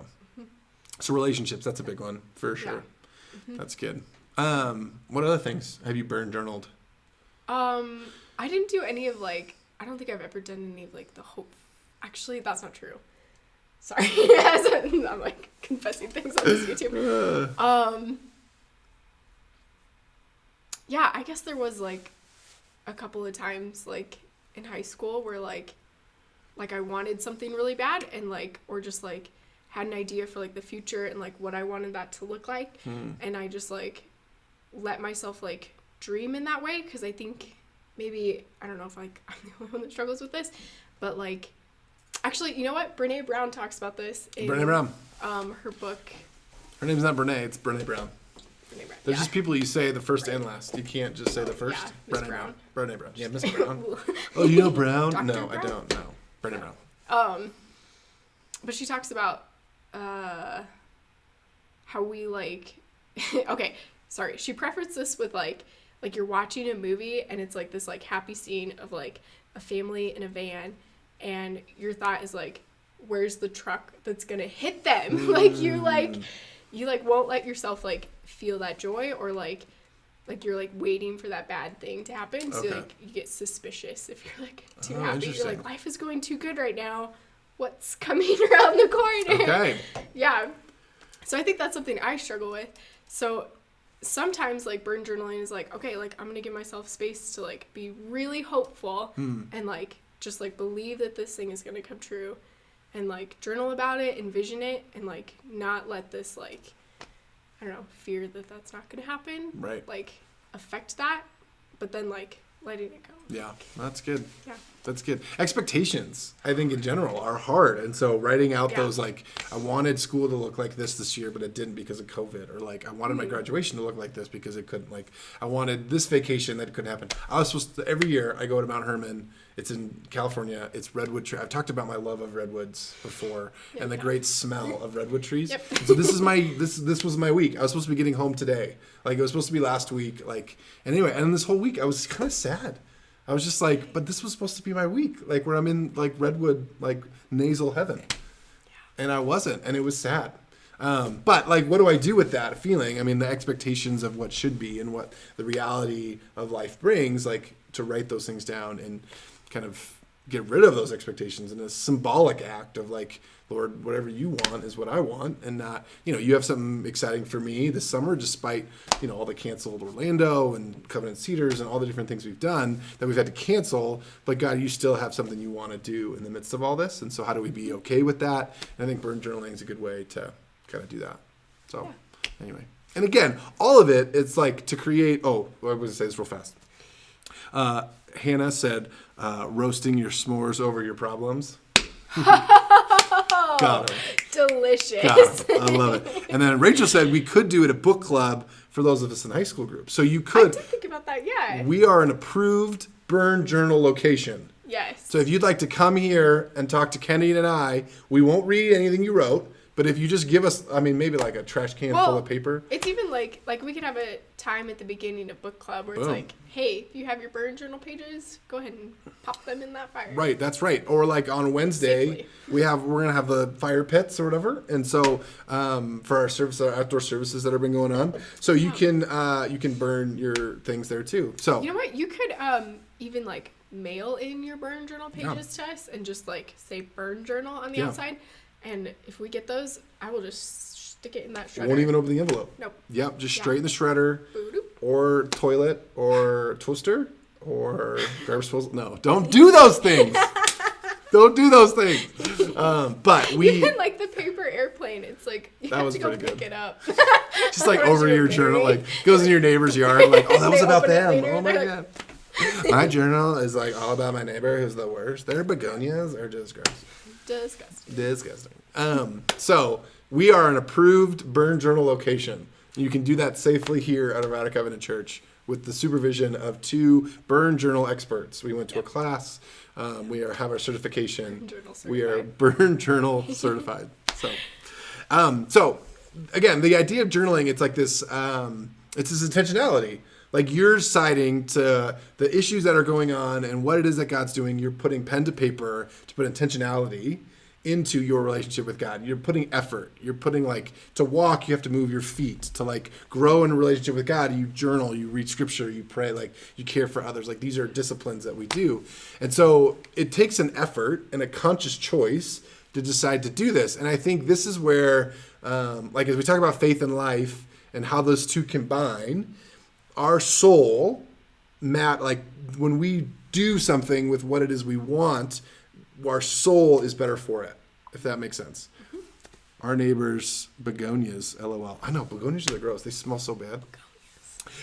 Speaker 1: So relationships, that's a big one, for sure. Yeah. That's good. What other things have you burn journaled?
Speaker 2: I didn't do any of, like, I don't think I've ever done any of, like, the hope. Actually, that's not true. Sorry. I'm like confessing things on this YouTube. Yeah, I guess there was like a couple of times like in high school where like I wanted something really bad and like, or just like had an idea for like the future and like what I wanted that to look like. And I just like let myself like dream in that way. Cause I think maybe, I don't know if like I'm the only one that struggles with this, but like, actually, you know what? Brene Brown talks about this in
Speaker 1: Brene Brown.
Speaker 2: Her book.
Speaker 1: Her name's not Brene, it's Brene Brown.
Speaker 2: Brene Brown.
Speaker 1: There's just people you say the first and last. You can't just say the first.
Speaker 2: Yeah, Miss Brown.
Speaker 1: Brene Brown. Yeah, Miss Brown. Oh, you know Brown?
Speaker 2: Dr.
Speaker 1: No,
Speaker 2: Brown?
Speaker 1: I don't. No. Brene Brown.
Speaker 2: But she talks about how we like okay, sorry. She prefaced this with like you're watching a movie and it's like this like happy scene of like a family in a van and your thought is like, where's the truck that's gonna hit them? Like you won't let yourself like feel that joy or like you're like waiting for that bad thing to happen. So like you get suspicious if you're like too happy. You're like, life is going too good right now. What's coming around the corner? Okay. Yeah. So I think that's something I struggle with. So sometimes like burn journaling is like, okay, like I'm gonna give myself space to like be really hopeful and like just like believe that this thing is gonna come true and like journal about it, envision it, and like not let this like, I don't know, fear that that's not gonna happen.
Speaker 1: Right.
Speaker 2: Like affect that, but then like letting it go.
Speaker 1: Yeah, that's good.
Speaker 2: Yeah.
Speaker 1: That's good. Expectations, I think, in general, are hard. And so writing out those, like, I wanted school to look like this year, but it didn't because of COVID. Or, like, I wanted my graduation to look like this because it couldn't. Like, I wanted this vacation that couldn't happen. I was supposed to, every year, I go to Mount Herman. It's in California. It's redwood tree. I've talked about my love of redwoods before and the great smell of redwood trees. Yep. So this is this was my week. I was supposed to be getting home today. Like, it was supposed to be last week. Like, and anyway, and this whole week, I was kind of sad. I was just like, but this was supposed to be my week, like where I'm in like redwood, like nasal heaven. And I wasn't, and it was sad. But like, what do I do with that feeling? I mean, the expectations of what should be and what the reality of life brings, like to write those things down and kind of get rid of those expectations in a symbolic act of like, Lord, whatever you want is what I want, and not, you have something exciting for me this summer, despite, all the canceled Orlando and Covenant Cedars and all the different things we've done that we've had to cancel. But God, you still have something you want to do in the midst of all this. And so how do we be okay with that? And I think burn journaling is a good way to kind of do that. So anyway, and again, all of it, it's like to create, I was going to say this real fast. Hannah said, roasting your s'mores over your problems. Got her.
Speaker 2: Delicious.
Speaker 1: Got her. I love it. And then Rachel said we could do it at book club for those of us in high school group. So you could.
Speaker 2: I did think about that, yeah.
Speaker 1: We are an approved burn journal location.
Speaker 2: Yes.
Speaker 1: So if you'd like to come here and talk to Kenny and I, we won't read anything you wrote. But if you just give us, maybe like a trash can full of paper.
Speaker 2: It's even like we could have a time at the beginning of book club where it's like, hey, if you have your burn journal pages, go ahead and pop them in that fire.
Speaker 1: Right, that's right. Or like on Wednesday,
Speaker 2: Safely.
Speaker 1: we're gonna have the fire pits or whatever, and so for our outdoor services that have been going on, so you can burn your things there too. So
Speaker 2: you know what, you could even like mail in your burn journal pages to us and just like say burn journal on the outside. And if we get those, I will just stick it in that shredder.
Speaker 1: Won't even open the envelope.
Speaker 2: Nope.
Speaker 1: Yep, just straight in the shredder.
Speaker 2: Boop-doop.
Speaker 1: Or toilet, or toaster, or garbage disposal. No, don't do those things. Don't do those things. But we...
Speaker 2: Even like the paper airplane, it's like, you have to go pick it up.
Speaker 1: Just like over your journal, like goes in your neighbor's yard, like, oh, that was about them. Oh my God. My journal is like all about my neighbor who's the worst. Their begonias are just gross. Disgusting. So we are an approved burn journal location. You can do that safely here at Arvada Covenant Church with the supervision of 2 burn journal experts. We went to a class. We have our certification. We are burn journal certified. So again, the idea of journaling, it's like this. It's this intentionality. Like you're citing to the issues that are going on and what it is that God's doing. You're putting pen to paper to put intentionality into your relationship with God. You're putting effort. You're putting like to walk, you have to move your feet. To like grow in a relationship with God, you journal, you read scripture, you pray, like you care for others. Like these are disciplines that we do. And so it takes an effort and a conscious choice to decide to do this. And I think this is where, like as we talk about faith and life and how those two combine, our soul, Matt, like when we do something with what it is we want, our soul is better for it, if that makes sense. Mm-hmm. Our neighbor's begonias, LOL. I know, begonias are gross. They smell so bad.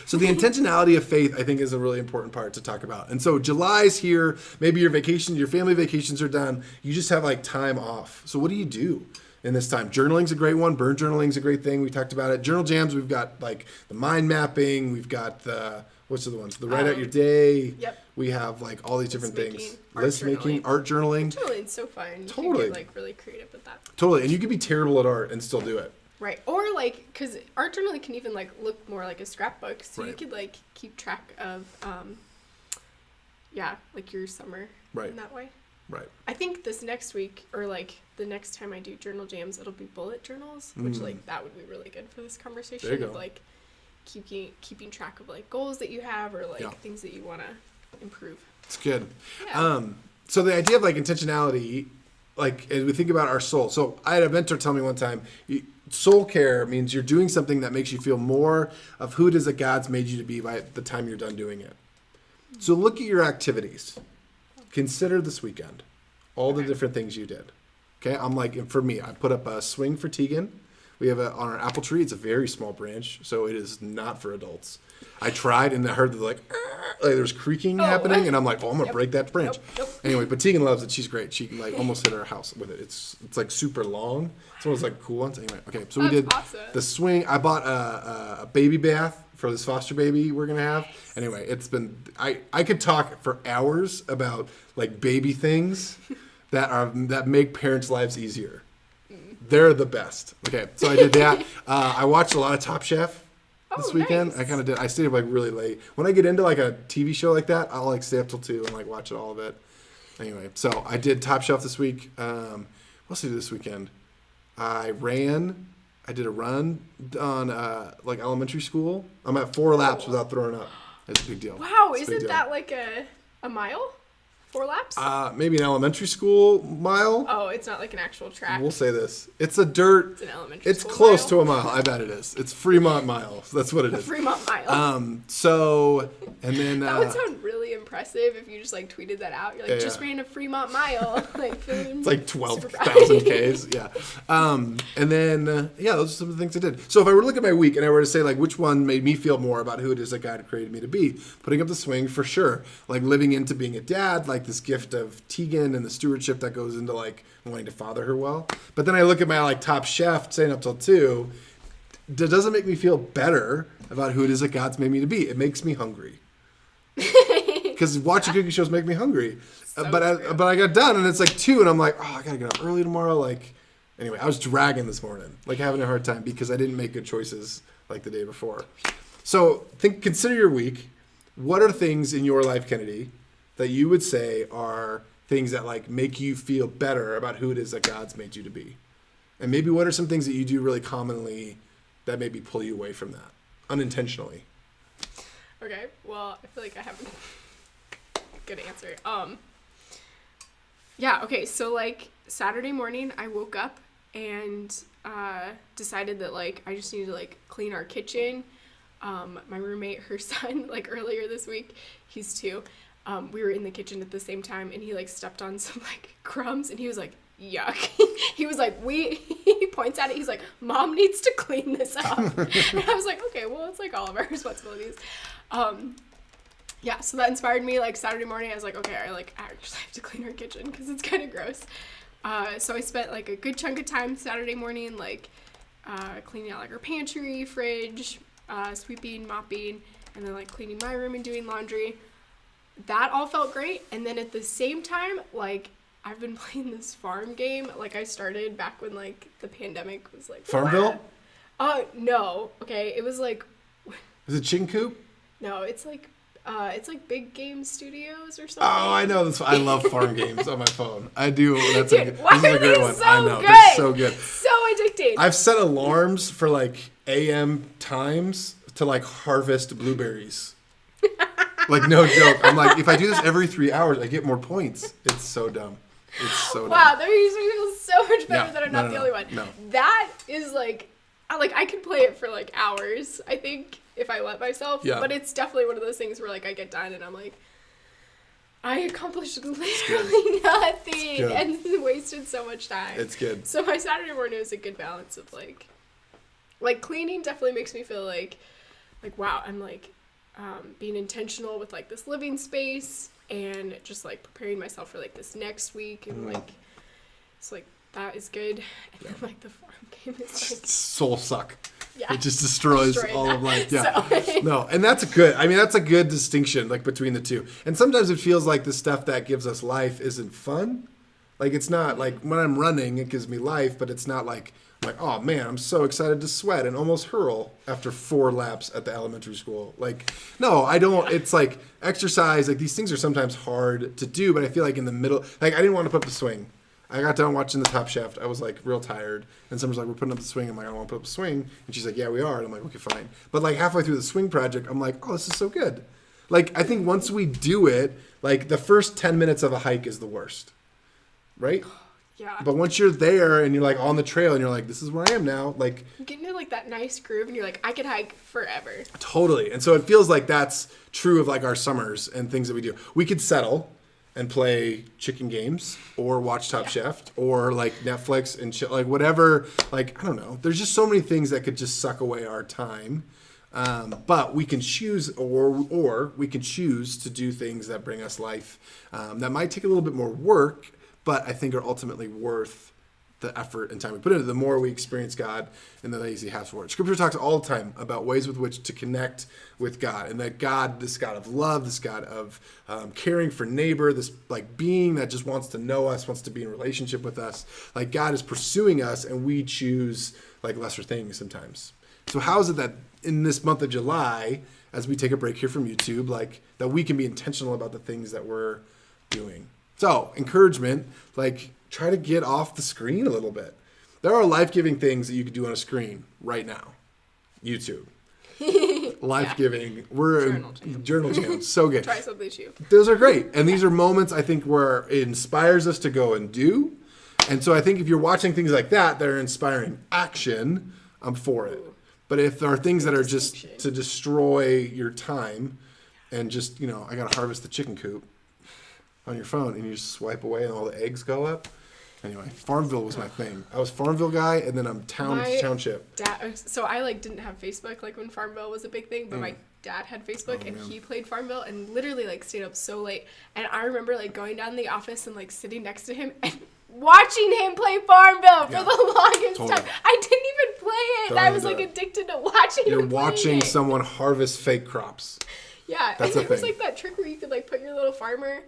Speaker 1: So the intentionality of faith, I think, is a really important part to talk about. And so July's here. Maybe your vacation, your family vacations are done. You just have like time off. So what do you do in this time? Journaling's a great one. Burn journaling's a great thing. We talked about it. Journal jams, we've got like the mind mapping. We've got the, what's the other ones? The write out your day.
Speaker 2: Yep.
Speaker 1: We have like all these different things. List
Speaker 2: making,
Speaker 1: art journaling.
Speaker 2: Journaling's so fun.
Speaker 1: Totally.
Speaker 2: You can get like really creative with that.
Speaker 1: Totally. And you could be terrible at art and still do it.
Speaker 2: Right. Or like, because art journaling can even like look more like a scrapbook. So
Speaker 1: right.
Speaker 2: you could like keep track of, like your summer
Speaker 1: right.
Speaker 2: in that way.
Speaker 1: Right.
Speaker 2: I think this next week or like the next time I do journal jams, it'll be bullet journals, which like that would be really good for this conversation.
Speaker 1: There you go.
Speaker 2: Of, like keeping track of like goals that you have or like things that you want to improve.
Speaker 1: It's good.
Speaker 2: Yeah.
Speaker 1: So the idea of like intentionality, like as we think about our soul. So I had a mentor tell me one time, soul care means you're doing something that makes you feel more of who it is that God's made you to be by the time you're done doing it. So look at your activities. Consider this weekend, all the different things you did. Okay, I'm like, for me, I put up a swing for Tegan. We have on our apple tree. It's a very small branch, so it is not for adults. I tried, and I heard like there's creaking happening, and I'm like, I'm gonna break that branch.
Speaker 2: Nope.
Speaker 1: Anyway, but Tegan loves it. She's great. She like almost hit her house with it. It's like super long. It's one of those like cool ones. Anyway, okay, so we did the swing. I bought a baby bath for this foster baby we're gonna have. Anyway, it's been I could talk for hours about like baby things that make parents' lives easier. They're the best. Okay, so I did that. I watched a lot of Top Chef this weekend.
Speaker 2: Nice.
Speaker 1: I kind of did. I stayed up like really late. When I get into like a TV show like that, I'll like stay up till 2 and like watch it all of it. Anyway, so I did Top Chef this week. What else did I do this weekend? I did a run on like elementary school. I'm at 4 laps without throwing up. It's a big deal.
Speaker 2: Wow, isn't that like a mile? 4 laps?
Speaker 1: Maybe an elementary school mile.
Speaker 2: Oh, it's not like an actual track.
Speaker 1: We'll say this. It's a dirt.
Speaker 2: It's an elementary
Speaker 1: It's
Speaker 2: school
Speaker 1: close
Speaker 2: mile.
Speaker 1: to a mile. I bet it is. It's Fremont miles. That's what it is.
Speaker 2: Fremont mile.
Speaker 1: So, and then...
Speaker 2: that would sound really impressive if you just like tweeted that out. You're like, just ran a Fremont mile. Like, feeling
Speaker 1: it's like 12,000 Ks. Yeah. And then, those are some of the things I did. So if I were to look at my week and I were to say like which one made me feel more about who it is that God created me to be, putting up the swing for sure. Like living into being a dad, like this gift of Tegan and the stewardship that goes into like wanting to father her well. But then I look at my like Top Chef staying up till 2. That doesn't make me feel better about who it is that God's made me to be. It makes me hungry. Because watching cooking shows make me hungry. But I got done and it's like 2 and I'm like, I gotta get up early tomorrow. Like, anyway, I was dragging this morning, like having a hard time because I didn't make good choices like the day before. So consider your week. What are things in your life, Kenedy, that you would say are things that like make you feel better about who it is that God's made you to be? And maybe what are some things that you do really commonly that maybe pull you away from that unintentionally?
Speaker 2: Okay, well, I feel like I have a good answer. Okay, so like Saturday morning I woke up and decided that like I just needed to like clean our kitchen. My roommate, her son, like earlier this week, he's 2. We were in the kitchen at the same time and he like stepped on some like crumbs and he was like, yuck. He was like, he points at it. He's like, Mom needs to clean this up. And I was like, okay, well, it's like all of our responsibilities. So that inspired me. Like Saturday morning, I was like, okay, I actually have to clean our kitchen because it's kind of gross. So I spent like a good chunk of time Saturday morning, like cleaning out like our pantry, fridge, sweeping, mopping, and then like cleaning my room and doing laundry. That all felt great. And then at the same time, like I've been playing this farm game. Like I started back when like the pandemic was like
Speaker 1: Farmville?
Speaker 2: No. Okay, it was like.
Speaker 1: Is it Chicken Coop?
Speaker 2: No, it's like Big Game Studios or something.
Speaker 1: Oh, I know this. I love farm games on my phone. I do. That's
Speaker 2: Dude,
Speaker 1: this is
Speaker 2: why
Speaker 1: a
Speaker 2: are
Speaker 1: great
Speaker 2: they
Speaker 1: one.
Speaker 2: so
Speaker 1: I know.
Speaker 2: good?
Speaker 1: They're so good.
Speaker 2: So addicting.
Speaker 1: I've set alarms for like AM times to like harvest blueberries. Like no joke. I'm like, if I do this every 3 hours, I get more points. It's so dumb. It's so
Speaker 2: wow,
Speaker 1: dumb.
Speaker 2: that makes me feel so much better
Speaker 1: Yeah.
Speaker 2: that I'm not the only one.
Speaker 1: No.
Speaker 2: That is like I could play it for like hours, I think, if I let myself.
Speaker 1: Yeah.
Speaker 2: But it's definitely one of those things where like I get done and I'm like, I accomplished literally nothing and wasted so much time.
Speaker 1: It's good.
Speaker 2: So my Saturday morning was a good balance of like cleaning definitely makes me feel like wow, I'm like being intentional with like this living space and just like preparing myself for like this next week and like it's like that is good. And then like the farm game is like
Speaker 1: soul suck.
Speaker 2: Yeah.
Speaker 1: It just destroys all
Speaker 2: that.
Speaker 1: of life. Yeah.
Speaker 2: So.
Speaker 1: No, and that's a good distinction like between the two. And sometimes it feels like the stuff that gives us life isn't fun. Like it's not like when I'm running, it gives me life, but it's not like I'm like, oh man, I'm so excited to sweat and almost hurl after 4 laps at the elementary school. Like, no, I don't. It's like exercise. Like these things are sometimes hard to do, but I feel like in the middle, like I didn't want to put up the swing. I got done watching the Top Chef. I was like real tired. And Summer's like, we're putting up the swing. I'm like, I don't want to put up the swing. And she's like, yeah, we are. And I'm like, okay, fine. But like halfway through the swing project, I'm like, oh, this is so good. Like, I think once we do it, like the first 10 minutes of a hike is the worst. Right?
Speaker 2: Yeah.
Speaker 1: But once you're there and you're like on the trail and you're like, this is where I am now. Like,
Speaker 2: you get into like that nice groove and you're like, I could hike forever.
Speaker 1: Totally. And so it feels like that's true of like our summers and things that we do. We could settle and play chicken games or watch Top Chef or like Netflix and shit, like whatever. Like, I don't know. There's just so many things that could just suck away our time. But we can choose or we can choose to do things that bring us life that might take a little bit more work, but I think are ultimately worth the effort and time we put into it. The more we experience God and the ways he has for it. Scripture talks all the time about ways with which to connect with God, and that God, this God of love, this God of caring for neighbor, this like being that just wants to know us, wants to be in relationship with us. Like God is pursuing us and we choose like lesser things sometimes. So how is it that in this month of July, as we take a break here from YouTube, like that we can be intentional about the things that we're doing? So encouragement, like try to get off the screen a little bit. There are life-giving things that you could do on a screen right now. YouTube. Life-giving. We're journal jams. So good.
Speaker 2: Try something too.
Speaker 1: Those are great. And these are moments I think where it inspires us to go and do. And so I think if you're watching things like that are inspiring action, I'm for it. But if there are things that are just to destroy your time and just, you know, I got to harvest the chicken coop on your phone and you just swipe away and all the eggs go up. Anyway, Farmville was my thing. I was Farmville guy, and then I'm township.
Speaker 2: So I like didn't have Facebook like when Farmville was a big thing, but my dad had Facebook and he played Farmville and literally like stayed up so late. And I remember like going down to the office and like sitting next to him and watching him play Farmville for the longest time. I didn't even play it. And I was like addicted to watching him.
Speaker 1: You're watching someone harvest fake crops.
Speaker 2: Yeah,
Speaker 1: that's
Speaker 2: and there was like that trick where you could like put your little farmer.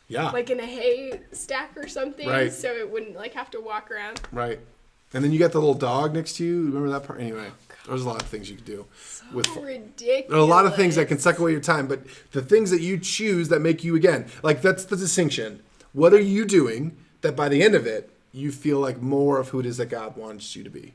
Speaker 1: Yeah.
Speaker 2: Like in a hay stack or something,
Speaker 1: right.
Speaker 2: So it wouldn't like have to walk around.
Speaker 1: Right. And then you got the little dog next to you. Remember that part? Anyway, there's a lot of things you could do.
Speaker 2: So ridiculous.
Speaker 1: There are a lot of things that can suck away your time, but the things that you choose that make you, again, like that's the distinction. What are you doing that by the end of it, you feel like more of who it is that God wants you to be?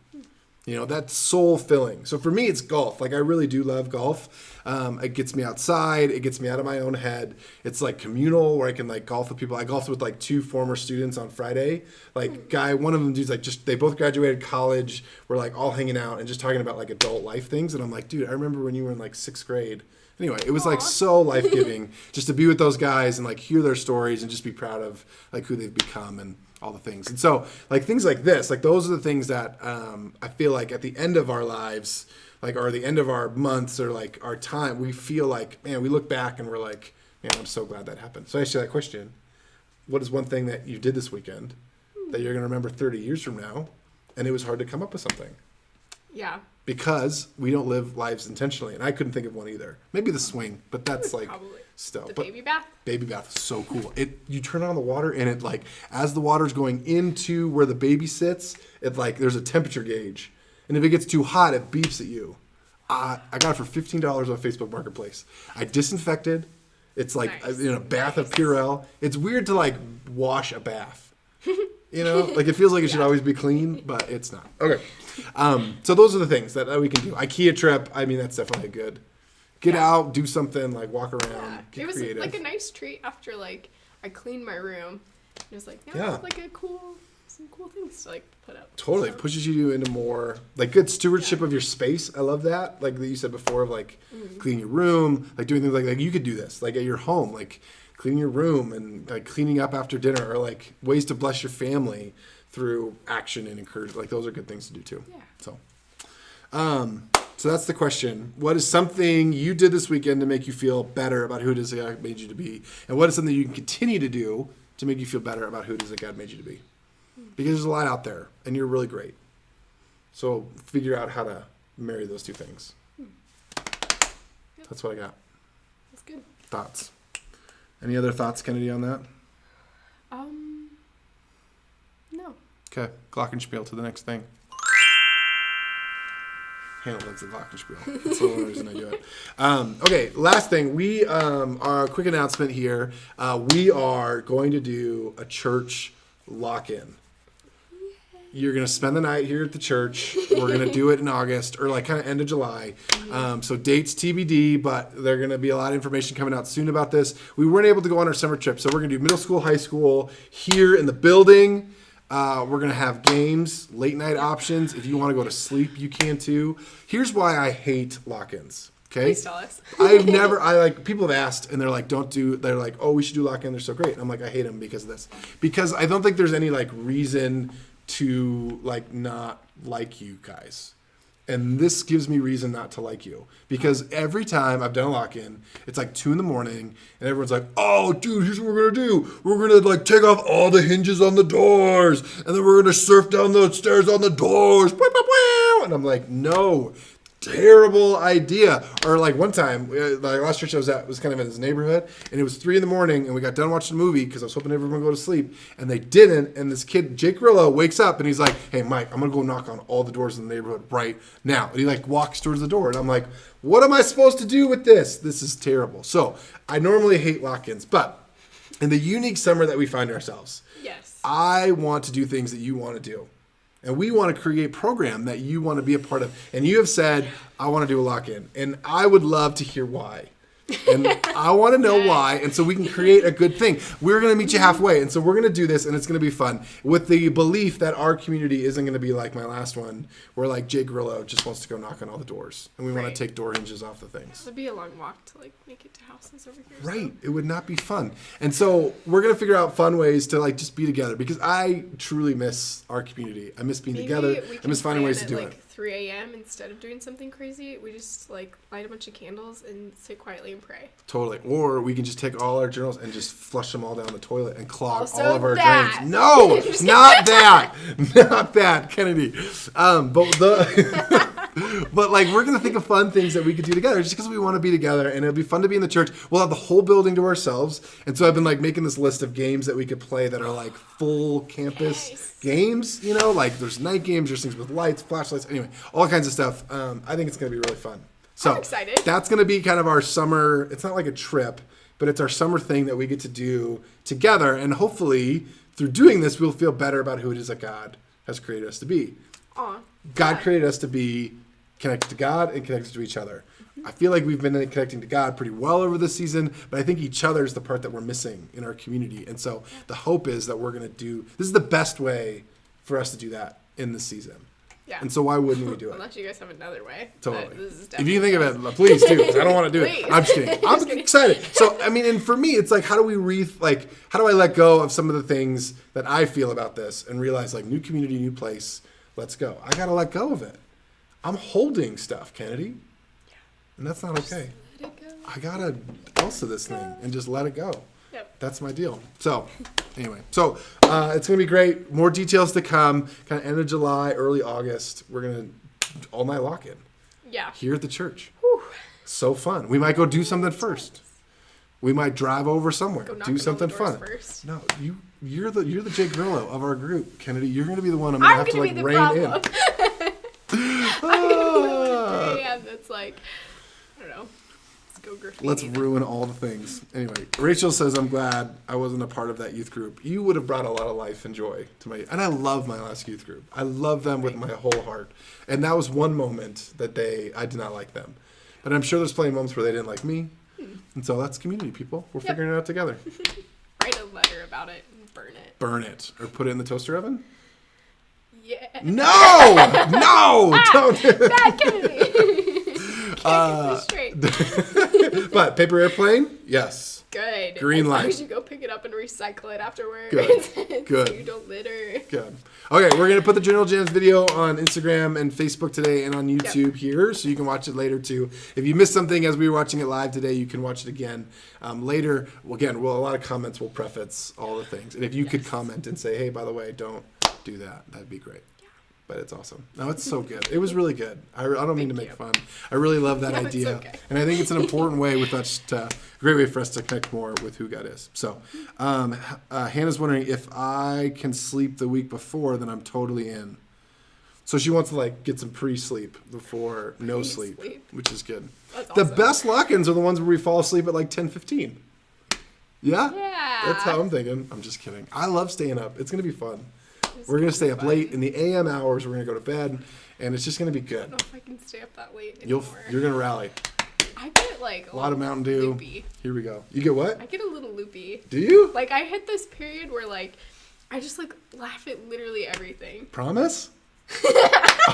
Speaker 1: You know, that's soul filling. So for me, it's golf. Like I really do love golf. It gets me outside. It gets me out of my own head. It's like communal where I can like golf with people. I golfed with like 2 former students on Friday. Like one of them dudes like they both graduated college. We're like all hanging out and just talking about like adult life things. And I'm like, dude, I remember when you were in like 6th grade. Anyway, it was like so life-giving just to be with those guys and like hear their stories and just be proud of like who they've become and all the things. And so like things like this, like those are the things that I feel like at the end of our lives, like or the end of our months or like our time, we feel like, man, we look back and we're like, man, I'm so glad that happened. So I ask you that question. What is one thing that you did this weekend that you're going to remember 30 years from now and it was hard to come up with something?
Speaker 2: Yeah.
Speaker 1: Because we don't live lives intentionally. And I couldn't think of one either. Maybe the swing, but that's like
Speaker 2: probably
Speaker 1: still.
Speaker 2: The baby bath.
Speaker 1: Baby bath is so cool. You turn on the water and it like, as the water's going into where the baby sits, it like, there's a temperature gauge. And if it gets too hot, it beeps at you. I got it for $15 on Facebook Marketplace. I disinfected. It's like in a bath of Purell. It's weird to like wash a bath. You know, like it feels like it should always be clean, but it's not. Okay. So those are the things that we can do. IKEA trip. I mean, that's definitely good. Get out, do something, like walk around, get
Speaker 2: it was
Speaker 1: creative.
Speaker 2: like a nice treat after like I cleaned my room It was like, now I have like some cool things to like put up.
Speaker 1: Totally.
Speaker 2: So.
Speaker 1: Pushes you into more like good stewardship of your space. I love that. Like you said before of like cleaning your room, like doing things like you could do this like at your home, like cleaning your room and like cleaning up after dinner, or like ways to bless your family through action and encouragement. Like those are good things to do too.
Speaker 2: Yeah.
Speaker 1: So that's the question. What is something you did this weekend to make you feel better about who it is that God made you to be? And what is something you can continue to do to make you feel better about who it is that God made you to be? Because there's a lot out there, and you're really great. So figure out how to marry those two things.
Speaker 2: Yep.
Speaker 1: That's what I got.
Speaker 2: That's good.
Speaker 1: Thoughts? Any other thoughts, Kennedy, on that?
Speaker 2: No.
Speaker 1: Okay, glockenspiel to the next thing. Hannah loves the glockenspiel. That's the only reason I do it. Okay, last thing. We our quick announcement here. We are going to do a church lock-in. You're going to spend the night here at the church. We're going to do it in August or like kind of end of July. So dates TBD, but there are going to be a lot of information coming out soon about this. We weren't able to go on our summer trip, so we're going to do middle school, high school here in the building. We're going to have games, late night options. If you want to go to sleep, you can too. Here's why I hate lock-ins. Okay.
Speaker 2: Please tell us.
Speaker 1: People have asked and they're like, they're like, oh, we should do lock-in. They're so great. And I'm like, I hate them because of this. Because I don't think there's any like reason to like not like you guys. And this gives me reason not to like you. Because every time I've done a lock-in, it's like 2 a.m. and everyone's like, oh, dude, here's what we're going to do. We're going to like take off all the hinges on the doors. And then we're going to surf down the stairs on the doors. And I'm like, no. Terrible idea. Or like one time, like last church I was at was kind of in his neighborhood, and it was 3 a.m. and we got done watching the movie because I was hoping everyone would go to sleep, and they didn't. And this kid, Jake Grillo, wakes up and he's like, "Hey, Mike, I'm gonna go knock on all the doors in the neighborhood right now." And he like walks towards the door, and I'm like, "What am I supposed to do with this? This is terrible." So I normally hate lock-ins, but in the unique summer that we find ourselves,
Speaker 2: Yes.
Speaker 1: I want to do things that you want to do. And we want to create a program that you want to be a part of. And you have said, I want to do a lock-in. And I would love to hear why. And I want to know why. And so we can create a good thing. We're going to meet you halfway. And so we're going to do this, and it's going to be fun. With the belief that our community isn't going to be like my last one, where like Jay Grillo just wants to go knock on all the doors. And we want to take door hinges off the things.
Speaker 2: It would be a long walk to like make it to houses over here.
Speaker 1: Right. It would not be fun. And so we're going to figure out fun ways to like just be together, because I truly miss our community. I miss being together. I miss finding ways to do it.
Speaker 2: 3 a.m. instead of doing something crazy, we just like light a bunch of candles and sit quietly and pray.
Speaker 1: Totally. Or we can just take all our journals and just flush them all down the toilet and clog
Speaker 2: Also
Speaker 1: all of our
Speaker 2: that.
Speaker 1: drains. No, not that. Not that, Kennedy. But like we're gonna think of fun things that we could do together, just because we want to be together, and it'll be fun to be in the church. We'll have the whole building to ourselves, and so I've been like making this list of games that we could play that are like full campus games. You know, like there's night games, there's things with lights, flashlights, anyway, all kinds of stuff. I think it's gonna be really fun. So
Speaker 2: I'm excited.
Speaker 1: That's gonna be kind of our summer. It's not like a trip, but it's our summer thing that we get to do together, and hopefully through doing this, we'll feel better about who it is that God has created us to be. God created us to be connected to God and connected to each other. I feel like we've been connecting to God pretty well over this season, but I think each other is the part that we're missing in our community. And so the hope is that we're going to do, this is the best way for us to do that in this season.
Speaker 2: Yeah.
Speaker 1: And so why wouldn't we do it?
Speaker 2: Unless you guys have another way.
Speaker 1: Totally.
Speaker 2: This is
Speaker 1: If you think of it, please do, because I don't want to do
Speaker 2: Please.
Speaker 1: it. I'm just kidding. I'm excited. So, I mean, and for me, it's like, how do I let go of some of the things that I feel about this and realize like new community, new place, let's go. I got to let go of it. I'm holding stuff, Kennedy. Yeah. And that's not okay.
Speaker 2: Let it go.
Speaker 1: I got to Elsa this thing and just let it go.
Speaker 2: Yep.
Speaker 1: That's my deal. So, anyway. So, it's going to be great. More details to come. Kind of end of July, early August. We're going to all night lock-in.
Speaker 2: Yeah.
Speaker 1: Here at the church.
Speaker 2: Whew.
Speaker 1: So fun. We might go do something first. We might drive over somewhere.
Speaker 2: Do
Speaker 1: something fun.
Speaker 2: First.
Speaker 1: No, you're the Jake Grillo of our group, Kennedy. You're going to be the one I'm going to have to like rein in.
Speaker 2: Yeah, that's like, I don't know. Let's go graffiti.
Speaker 1: Let's ruin all the things. Anyway, Rachel says, I'm glad I wasn't a part of that youth group. You would have brought a lot of life and joy to my, and I love my last youth group. I love them with my whole heart. And that was one moment that I did not like them. But I'm sure there's plenty of moments where they didn't like me. And so that's community, people. We're figuring it out together.
Speaker 2: Write a letter about it and burn it.
Speaker 1: Burn it. Or put it in the toaster oven?
Speaker 2: Yeah.
Speaker 1: No! No! Don't.
Speaker 2: Bad Kennedy. Can't get this straight.
Speaker 1: But paper airplane? Yes.
Speaker 2: Good.
Speaker 1: Green light.
Speaker 2: As long as you go pick it up and recycle it afterwards.
Speaker 1: Good. Good.
Speaker 2: So you don't litter.
Speaker 1: Good. Okay, we're going to put the General Jams video on Instagram and Facebook today and on YouTube here, so you can watch it later too. If you missed something as we were watching it live today, you can watch it again later. Well, again, a lot of comments will preface all the things. And if you could comment and say, hey, by the way, don't do that, that'd be great. But it's awesome. No, it's so good. It was really good. I don't mean to make fun. I really love that idea.
Speaker 2: It's okay.
Speaker 1: And I think it's an important way with us a great way for us to connect more with who God is. So Hannah's wondering if I can sleep the week before, then I'm totally in. So she wants to like get some pre-sleep before no sleep, which is good.
Speaker 2: That's
Speaker 1: The
Speaker 2: awesome.
Speaker 1: best lock-ins are the ones where we fall asleep at like 10:15. Yeah?
Speaker 2: Yeah.
Speaker 1: That's how I'm thinking. I'm just kidding. I love staying up. It's going to be fun. We're going to stay up late in the AM hours. We're going to go to bed, and it's just going to be
Speaker 2: I
Speaker 1: good.
Speaker 2: don't know if I can stay up that late anymore.
Speaker 1: You're going to rally.
Speaker 2: I get like
Speaker 1: A lot of Mountain Dew.
Speaker 2: loopy.
Speaker 1: Here we go. You get what?
Speaker 2: I get a little loopy.
Speaker 1: Do you?
Speaker 2: Like I hit this period where like I just like laugh at literally everything.
Speaker 1: Promise?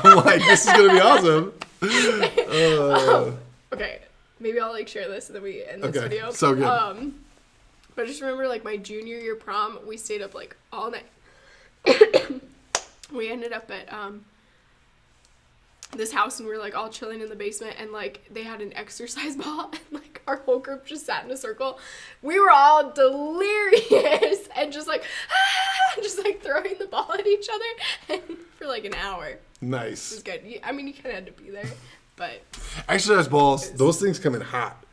Speaker 1: I'm like, this is going to be awesome.
Speaker 2: Okay, maybe I'll like share this and then we end this video.
Speaker 1: So good.
Speaker 2: But I just remember like my junior year prom, we stayed up like all night. We ended up at this house and we were like all chilling in the basement and like they had an exercise ball and like our whole group just sat in a circle. We were all delirious and just like throwing the ball at each other and for like an hour. It
Speaker 1: Nice.
Speaker 2: was good. I mean, you kind of had to be there, but
Speaker 1: Exercise balls, those things come in hot.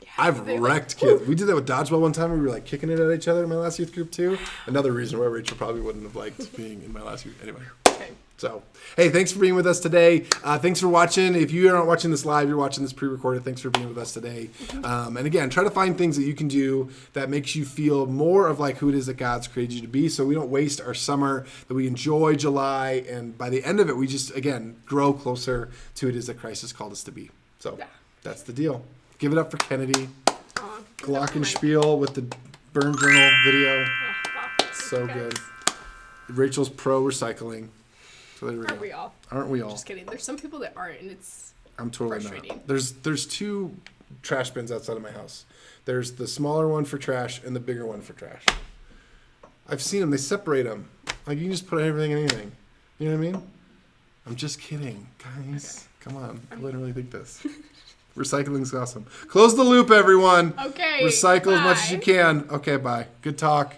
Speaker 2: yeah,
Speaker 1: I've
Speaker 2: they,
Speaker 1: wrecked kids. We did that with dodgeball one time. We were like kicking it at each other in my last youth group too. Another reason why Rachel probably wouldn't have liked being in my last youth. Anyway.
Speaker 2: Okay.
Speaker 1: So, hey, thanks for being with us today. Thanks for watching. If you aren't watching this live, you're watching this pre-recorded. Thanks for being with us today. And again, try to find things that you can do that makes you feel more of like who it is that God's created you to be, so we don't waste our summer, that we enjoy July, and by the end of it, we just, again, grow closer to who it is that Christ has called us to be. So, that's the deal. Give it up for Kennedy. Glockenspiel with the Burn Journal video.
Speaker 2: Wow.
Speaker 1: So good. Rachel's pro recycling. So there we
Speaker 2: Aren't
Speaker 1: go.
Speaker 2: we all?
Speaker 1: Aren't we all?
Speaker 2: Just kidding. There's some people that aren't, and it's
Speaker 1: I'm totally
Speaker 2: frustrating.
Speaker 1: not. There's two trash bins outside of my house. There's the smaller one for trash and the bigger one for trash. I've seen them. They separate them. Like you can just put everything in anything. You know what I mean? I'm just kidding, guys. Come on. I wouldn't really think this. Recycling's awesome. Close the loop, everyone.
Speaker 2: Okay.
Speaker 1: Recycle as much as
Speaker 2: bye.
Speaker 1: you can. Okay, bye. Good talk.